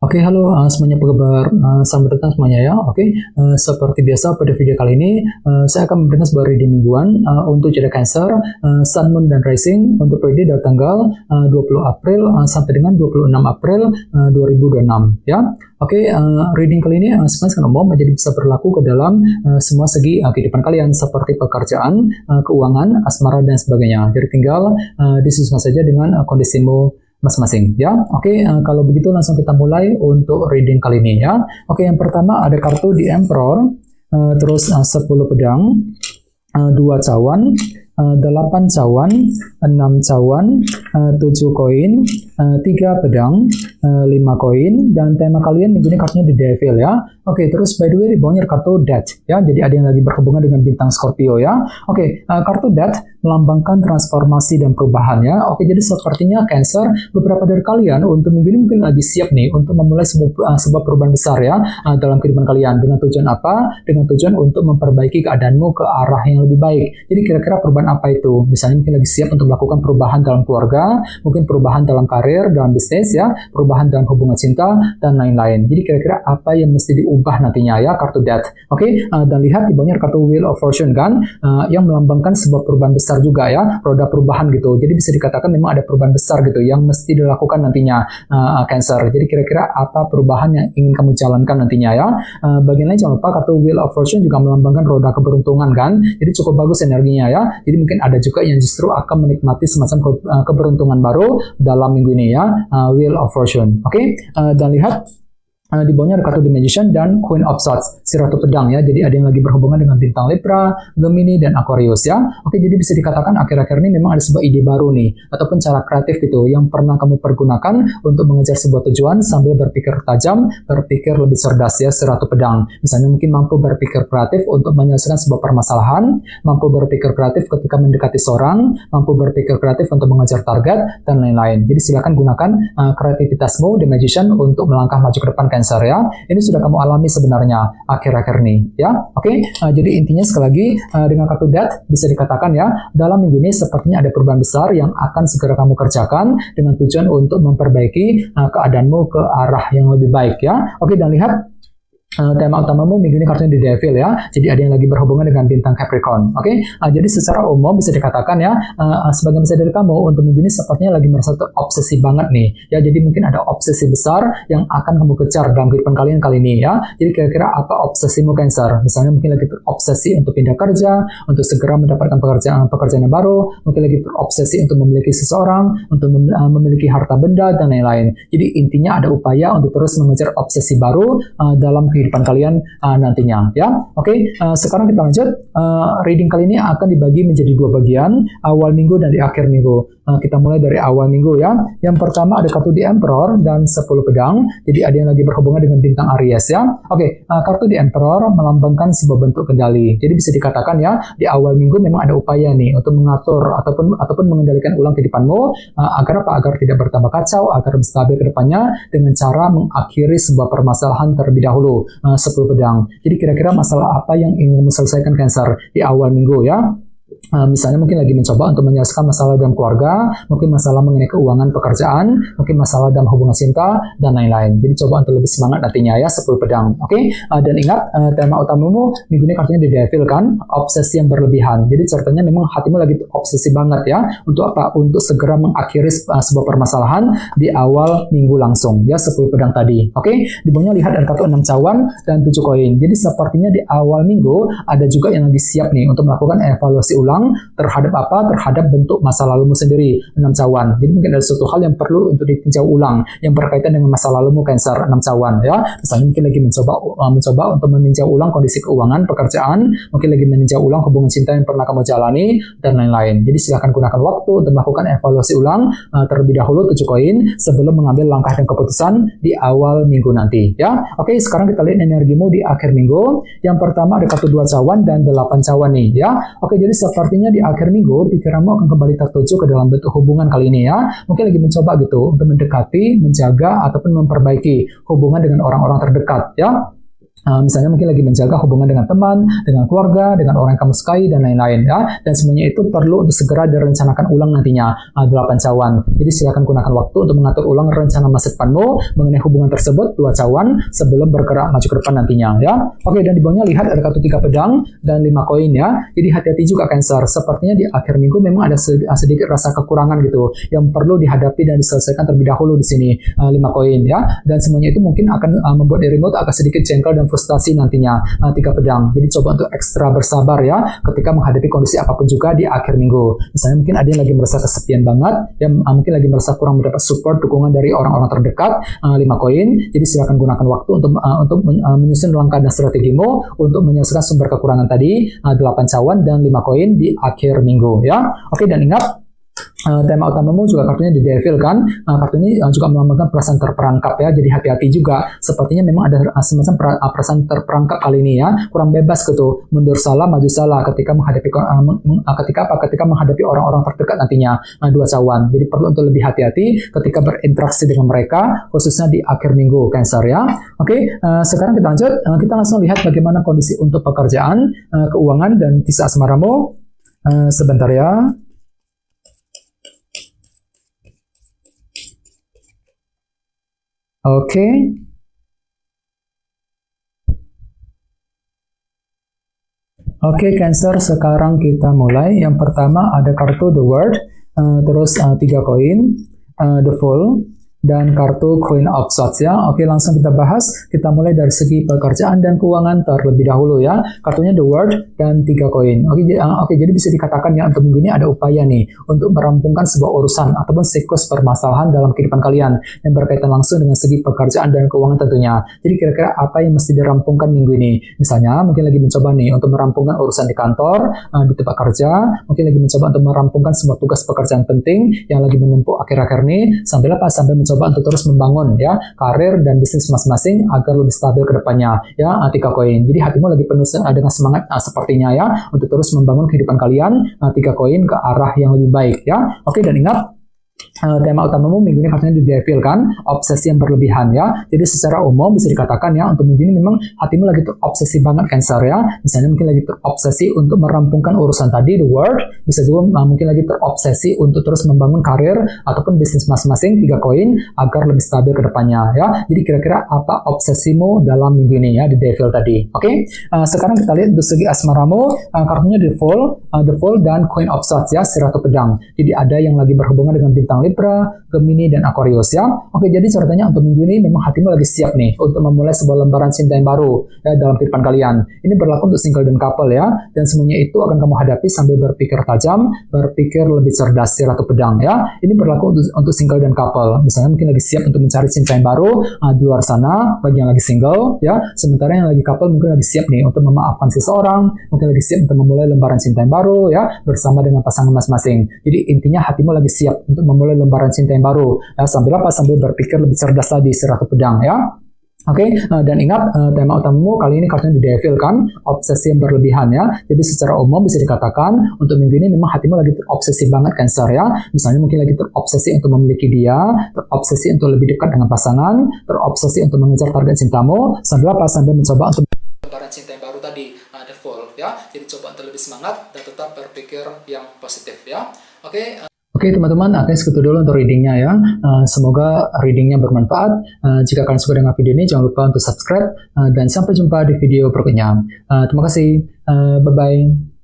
Oke, halo semuanya, apa kabar? Selamat datang semuanya ya. Oke, seperti biasa pada video kali ini saya akan memberikan sebuah reading mingguan untuk zodiak Cancer, Sun, Moon, dan Rising untuk periode dari tanggal 20 April sampai dengan 26 April 2026 ya. Oke, reading kali ini sebenarnya sangat umum, jadi bisa berlaku ke dalam semua segi kehidupan kalian seperti pekerjaan, keuangan, asmara, dan sebagainya. Jadi tinggal disesuaikan saja dengan kondisimu masing-masing ya. Oke, kalau begitu langsung kita mulai untuk reading kali ini ya. Oke, yang pertama ada kartu The Emperor, terus 10 pedang, 2 cawan, 8 cawan, 6 cawan, 7 koin, 3 pedang, 5 koin, dan tema kalian minggu ini kartunya The Devil ya. Oke, terus by the way di bawahnya ada kartu Death ya, jadi ada yang lagi berhubungan dengan bintang Scorpio ya. Oke, kartu Death melambangkan transformasi dan perubahan ya. Oke, jadi sepertinya Cancer, beberapa dari kalian untuk minggu ini mungkin lagi siap nih untuk memulai sebuah perubahan besar ya dalam kehidupan kalian. Dengan tujuan apa? Dengan tujuan untuk memperbaiki keadaanmu ke arah yang lebih baik. Jadi kira-kira perubahan apa itu? Misalnya mungkin lagi siap untuk melakukan perubahan dalam keluarga, mungkin perubahan dalam karir, dalam bisnis ya, perubahan dalam hubungan cinta, dan lain-lain. Jadi kira-kira apa yang mesti diubah nantinya ya, kartu Death. Oke, dan lihat di bawahnya kartu Wheel of Fortune kan, yang melambangkan sebuah perubahan besar juga ya, roda perubahan gitu. Jadi bisa dikatakan memang ada perubahan besar gitu yang mesti dilakukan nantinya Cancer. Jadi kira-kira apa perubahan yang ingin kamu jalankan nantinya ya. Bagian lain jangan lupa kartu Wheel of Fortune juga melambangkan roda keberuntungan kan. Jadi cukup bagus energinya ya. Jadi mungkin ada juga yang justru akan menikmati semacam keberuntungan baru dalam minggu ini ya. Wheel of Fortune. Oke, dan lihat di bawahnya ada kartu The Magician dan Queen of Swords, si Ratu Pedang ya. Jadi ada yang lagi berhubungan dengan bintang Libra, Gemini, dan Aquarius ya. Oke, jadi bisa dikatakan akhir-akhir ini memang ada sebuah ide baru nih, ataupun cara kreatif gitu yang pernah kamu pergunakan untuk mengejar sebuah tujuan sambil berpikir tajam, berpikir lebih cerdas ya, si Ratu Pedang. Misalnya mungkin mampu berpikir kreatif untuk menyelesaikan sebuah permasalahan, mampu berpikir kreatif ketika mendekati seorang, mampu berpikir kreatif untuk mengejar target, dan lain-lain. Jadi silakan gunakan kreativitasmu The Magician untuk melangkah maju ke depan Cancer ya. Ini sudah kamu alami sebenarnya akhir-akhir ini ya. Oke, jadi intinya sekali lagi dengan kartu Death bisa dikatakan ya, dalam minggu ini sepertinya ada perubahan besar yang akan segera kamu kerjakan dengan tujuan untuk memperbaiki keadaanmu ke arah yang lebih baik ya. Oke, dan lihat tema utamamu minggu ini kartunya The Devil ya. Jadi ada yang lagi berhubungan dengan bintang Capricorn. Oke, jadi secara umum bisa dikatakan ya, sebagian besar dari kamu untuk minggu ini sepertinya lagi merasa terobsesi banget nih ya. Jadi mungkin ada obsesi besar yang akan kamu kejar dalam kehidupan kalian kali ini ya. Jadi kira-kira apa obsesimu Cancer? Misalnya mungkin lagi terobsesi untuk pindah kerja, untuk segera mendapatkan pekerjaan yang baru, mungkin lagi terobsesi untuk memiliki seseorang, untuk memiliki harta benda, dan lain-lain. Jadi intinya ada upaya untuk terus mengejar obsesi baru dalam kehidupan kalian nantinya ya. Oke, sekarang kita lanjut. Reading kali ini akan dibagi menjadi 2 bagian, awal minggu dan di akhir minggu. Kita mulai dari awal minggu ya. Yang pertama ada kartu The Emperor dan 10 pedang. Jadi ada yang lagi berhubungan dengan bintang Aries ya. Oke, kartu The Emperor melambangkan sebuah bentuk kendali. Jadi bisa dikatakan ya, di awal minggu memang ada upaya nih untuk mengatur ataupun mengendalikan ulang kehidupanmu agar apa? Agar tidak bertambah kacau, agar lebih stabil ke depannya dengan cara mengakhiri sebuah permasalahan terlebih dahulu. 10 pedang. Jadi kira-kira masalah apa yang ingin kamu selesaikan Cancer di awal minggu ya? Misalnya mungkin lagi mencoba untuk menyelesaikan masalah dalam keluarga, mungkin masalah mengenai keuangan pekerjaan, mungkin masalah dalam hubungan cinta, dan lain-lain. Jadi coba untuk lebih semangat nantinya ya, 10 pedang. Oke, dan ingat tema utamamu minggu ini kartunya The Devil kan, obsesi yang berlebihan. Jadi ceritanya memang hatimu lagi obsesi banget ya. Untuk apa? Untuk segera mengakhiri sebuah permasalahan di awal minggu langsung ya, 10 pedang tadi. Oke, di bawahnya lihat ada kartu 6 cawan dan 7 koin. Jadi sepertinya di awal minggu ada juga yang lagi siap nih untuk melakukan evaluasi ulang terhadap apa? Terhadap bentuk masa lalumu sendiri, 6 cawan. Jadi mungkin ada suatu hal yang perlu untuk ditinjau ulang yang berkaitan dengan masa lalumu Cancer, 6 cawan ya. Misalnya mungkin lagi mencoba untuk meninjau ulang kondisi keuangan, pekerjaan, mungkin lagi meninjau ulang hubungan cinta yang pernah kamu jalani, dan lain-lain. Jadi silakan gunakan waktu untuk melakukan evaluasi ulang terlebih dahulu 7 koin sebelum mengambil langkah dan keputusan di awal minggu nanti ya. Oke, sekarang kita lihat energimu di akhir minggu. Yang pertama ada kartu 2 cawan dan 8 cawan nih ya. Oke, jadi sepertinya di akhir minggu pikiranmu akan kembali tertuju ke dalam bentuk hubungan kali ini ya. Mungkin lagi mencoba gitu untuk mendekati, menjaga, ataupun memperbaiki hubungan dengan orang-orang terdekat ya. Misalnya mungkin lagi menjaga hubungan dengan teman, dengan keluarga, dengan orang yang kamu sukai, dan lain-lain ya. Dan semuanya itu perlu untuk segera direncanakan ulang nantinya, 8 cawan. Jadi silakan gunakan waktu untuk mengatur ulang rencana masa depanmu mengenai hubungan tersebut, 2 cawan, sebelum bergerak maju ke depan nantinya ya. Oke, dan di bawahnya lihat ada kartu 3 pedang dan 5 koin ya. Jadi hati-hati juga Cancer, sepertinya di akhir minggu memang ada sedikit rasa kekurangan gitu, yang perlu dihadapi dan diselesaikan terlebih dahulu di sini, 5 koin ya. Dan semuanya itu mungkin akan membuat dirimu agak sedikit jengkel dan frustasi nantinya, 3 pedang. Jadi coba untuk ekstra bersabar ya ketika menghadapi kondisi apapun juga di akhir minggu. Misalnya mungkin ada yang lagi merasa kesepian banget, yang mungkin lagi merasa kurang mendapat support, dukungan dari orang-orang terdekat, 5 koin. Jadi silakan gunakan waktu untuk menyusun langkah dan strategimu untuk menyelesaikan sumber kekurangan tadi, 8 cawan dan 5 koin di akhir minggu ya. Oke, dan ingat, tema utamamu juga kartunya di Devil kan. Kartu ini juga melambangkan perasaan terperangkap ya. Jadi hati-hati juga. Sepertinya memang ada semacam perasaan terperangkap kali ini ya. Kurang bebas gitu. Mundur salah, maju salah ketika menghadapi ketika menghadapi orang-orang terdekat nantinya, 2 cawan. Jadi perlu untuk lebih hati-hati ketika berinteraksi dengan mereka, khususnya di akhir minggu Cancer ya. Oke, sekarang kita lanjut. Kita langsung lihat bagaimana kondisi untuk pekerjaan, keuangan, dan kisah asmaramu. Sebentar ya. Oke. Oke, Cancer, sekarang kita mulai. Yang pertama ada kartu The World, terus 3 koin, The Fool, dan kartu Queen of Swords ya. Oke, langsung kita bahas. Kita mulai dari segi pekerjaan dan keuangan terlebih dahulu ya. Kartunya The World dan 3 koin. Oke, jadi bisa dikatakan ya untuk minggu ini ada upaya nih untuk merampungkan sebuah urusan ataupun siklus permasalahan dalam kehidupan kalian yang berkaitan langsung dengan segi pekerjaan dan keuangan tentunya. Jadi kira-kira apa yang mesti dirampungkan minggu ini? Misalnya mungkin lagi mencoba nih untuk merampungkan urusan di kantor, di tempat kerja, mungkin lagi mencoba untuk merampungkan semua tugas pekerjaan penting yang lagi menumpuk akhir-akhir ini, sambil mencoba untuk terus membangun ya karir dan bisnis masing-masing agar lebih stabil ke depannya ya. 3 koin. Jadi hatimu lagi penuh dengan semangat sepertinya ya untuk terus membangun kehidupan kalian, 3 koin ke arah yang lebih baik ya. Oke, dan ingat, tema utamamu minggu ini kartunya di Devil kan, obsesi yang berlebihan ya. Jadi secara umum bisa dikatakan ya untuk minggu ini memang hatimu lagi terobsesi banget Cancer ya. Misalnya mungkin lagi terobsesi untuk merampungkan urusan tadi The World, bisa juga mungkin lagi terobsesi untuk terus membangun karir ataupun bisnis masing-masing, 3 koin, agar lebih stabil ke depannya ya. Jadi kira-kira apa obsesimu dalam minggu ini ya di Devil tadi. Oke, sekarang kita lihat dari segi asmaramu, kartunya The Fool dan Queen of Swords ya, si Ratu Pedang. Jadi ada yang lagi berhubungan dengan bintang Libra, Gemini, dan Aquarius ya. Oke, jadi ceritanya untuk minggu ini memang hatimu lagi siap nih untuk memulai sebuah lembaran cinta yang baru ya dalam kehidupan kalian. Ini berlaku untuk single dan couple ya. Dan semuanya itu akan kamu hadapi sambil berpikir tajam, berpikir lebih cerdas, si Ratu Pedang ya. Ini berlaku untuk single dan couple. Misalnya mungkin lagi siap untuk mencari cinta yang baru di luar sana bagi yang lagi single ya. Sementara yang lagi couple mungkin lagi siap nih untuk memaafkan seseorang, mungkin lagi siap untuk memulai lembaran cinta yang baru ya bersama dengan pasangan masing-masing. Jadi intinya hatimu lagi siap untuk memulai lembaran cinta yang baru ya, sambil berpikir lebih cerdas tadi, si Ratu Pedang ya. Oke, dan ingat, tema utamamu kali ini kartunya di Devil kan, obsesi yang berlebihan ya. Jadi secara umum bisa dikatakan untuk minggu ini memang hatimu lagi terobsesi banget Cancer ya. Misalnya mungkin lagi terobsesi untuk memiliki dia, terobsesi untuk lebih dekat dengan pasangan, terobsesi untuk mengejar target cintamu, sambil mencoba untuk lembaran cinta yang baru tadi, The Fool ya. Jadi coba untuk lebih semangat dan tetap berpikir yang positif ya. Oke teman-teman, segitu dulu untuk readingnya ya. Semoga readingnya bermanfaat. Jika kalian suka dengan video ini, jangan lupa untuk subscribe. Dan sampai jumpa di video berikutnya. Terima kasih. Bye-bye.